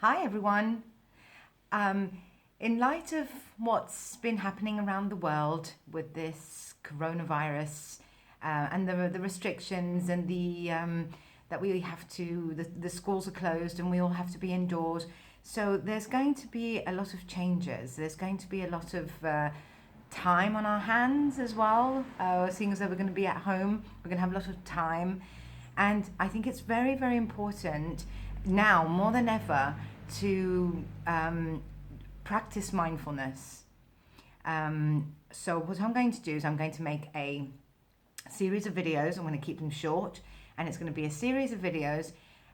Hi everyone. Um, in light of what's been happening around the world with this coronavirus and the restrictions and the that we have to the schools are closed and we all have to be indoors. So there's going to be a lot of changes. There's going to be a lot of time on our hands as well. Seeing as though we're going to be at home, we're going to have a lot of time, and I think it's very, very important now more than ever to practice mindfulness. So what I'm going to do is I'm going to make a series of videos. I'm going to keep them short, and it's going to be a series of videos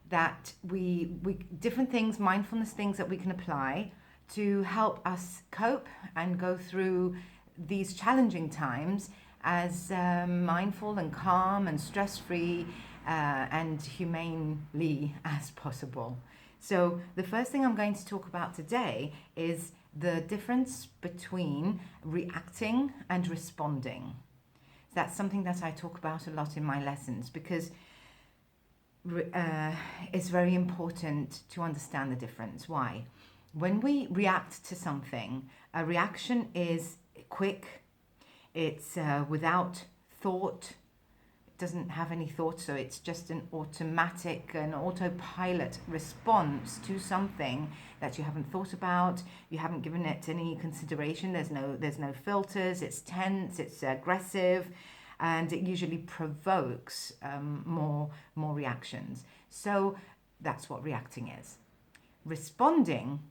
that we different things, mindfulness things that we can apply to help us cope and go through these challenging times as mindful and calm and stress-free and humanely as possible. So the first thing I'm going to talk about today is the difference between reacting and responding. That's something that I talk about a lot in my lessons because it's very important to understand the difference. Why? When we react to something, a reaction is quick, it's without thought, doesn't have any thought, so it's just an autopilot response to something that you haven't thought about, you haven't given it any consideration. There's no filters, it's tense, it's aggressive, and it usually provokes more reactions. So that's what reacting is. Responding,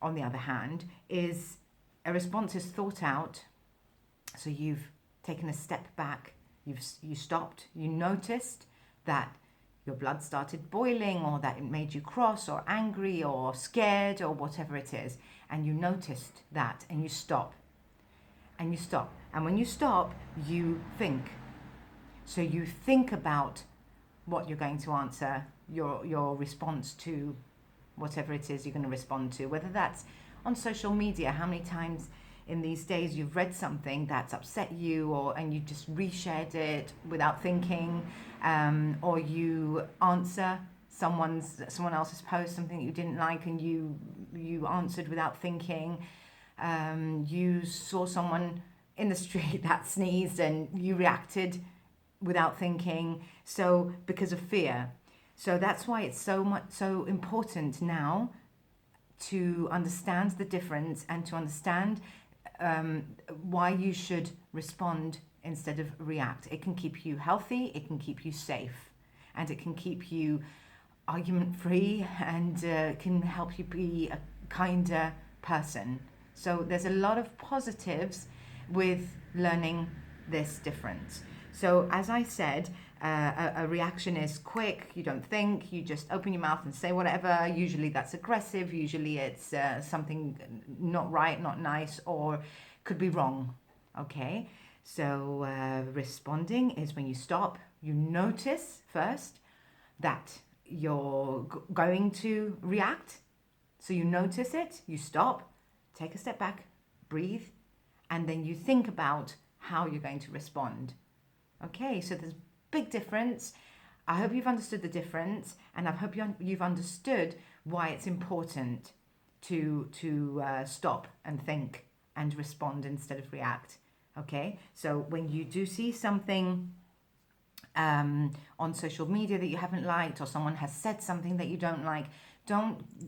on the other hand, is a response is thought out. So you've taken a step back, you stopped, you noticed that your blood started boiling, or that it made you cross or angry or scared or whatever it is, and you noticed that, and you stop. And you stop. And when you stop, you think. So you think about what you're going to answer, your response to whatever it is you're going to respond to, whether that's on social media. How many times in these days you've read something that's upset you, and you just reshared it without thinking, or you answer someone else's post, something that you didn't like, and you answered without thinking. You saw someone in the street that sneezed and you reacted without thinking, so because of fear. So that's why it's so important now to understand the difference and to understand why you should respond instead of react. It can keep you healthy, it can keep you safe, and it can keep you argument free, and can help you be a kinder person. So there's a lot of positives with learning this difference. So as I said, a reaction is quick, you don't think, you just open your mouth and say whatever. Usually that's aggressive, usually it's something not right, not nice, or could be wrong. Okay, so responding is when you stop, you notice first that you're going to react. So you notice it, you stop, take a step back, breathe, and then you think about how you're going to respond. Okay, so there's a big difference. I hope you've understood the difference, and I hope you've understood why it's important to stop and think and respond instead of react. Okay, so when you do see something on social media that you haven't liked, or someone has said something that you don't like,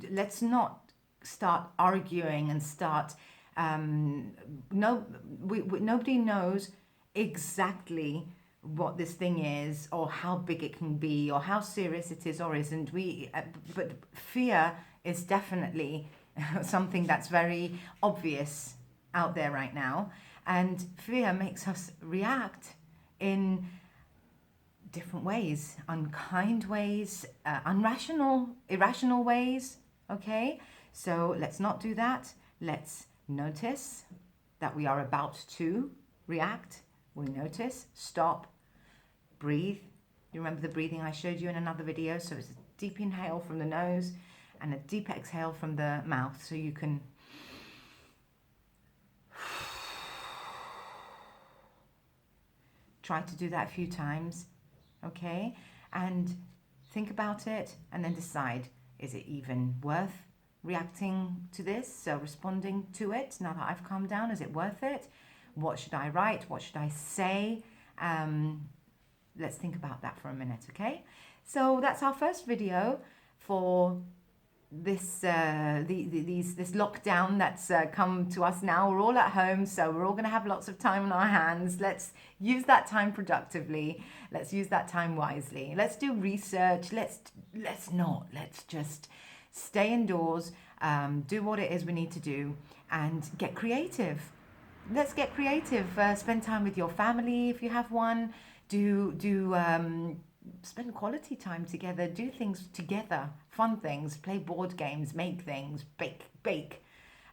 let's not start arguing and start nobody knows exactly what this thing is, or how big it can be, or how serious it is or isn't. But fear is definitely something that's very obvious out there right now, and fear makes us react in different ways, unkind ways, irrational ways. Okay, so let's not do that. Let's notice that we are about to react. We notice, stop, breathe. You remember the breathing I showed you in another video? So it's a deep inhale from the nose and a deep exhale from the mouth. So you can try to do that a few times, okay? And think about it, and then decide. Is it even worth reacting to this, responding to it now that I've calmed down? Is it worth it? What should I write? What should I say? Let's think about that for a minute, okay? So that's our first video for this this lockdown that's come to us now. We're all at home, so we're all going to have lots of time on our hands. Let's use that time productively. Let's use that time wisely. Let's do research. Let's just stay indoors, do what it is we need to do, and get creative. Let's get creative. Spend time with your family if you have one. Spend quality time together. Do things together. Fun things. Play board games. Make things. Bake.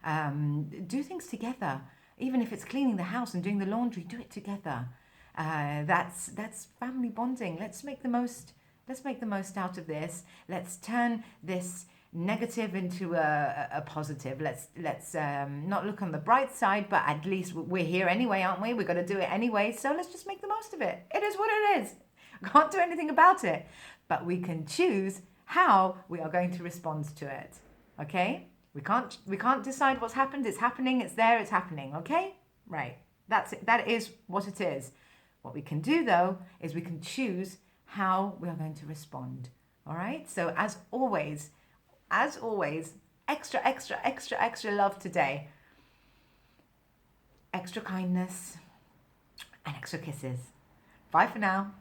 Do things together. Even if it's cleaning the house and doing the laundry, do it together. That's family bonding. Let's make the most out of this. Let's turn this negative into a positive. Let's not look on the bright side, but at least we're here anyway, aren't we? We've got to do it anyway, so let's just make the most of it. It is what it is. Can't do anything about it, but we can choose how we are going to respond to it. Okay? We can't decide what's happened. It's happening. It's there. It's happening. Okay? Right. That's it. That is what it is. What we can do though is we can choose how we are going to respond. All right? So as always, extra love today. Extra kindness and extra kisses. Bye for now.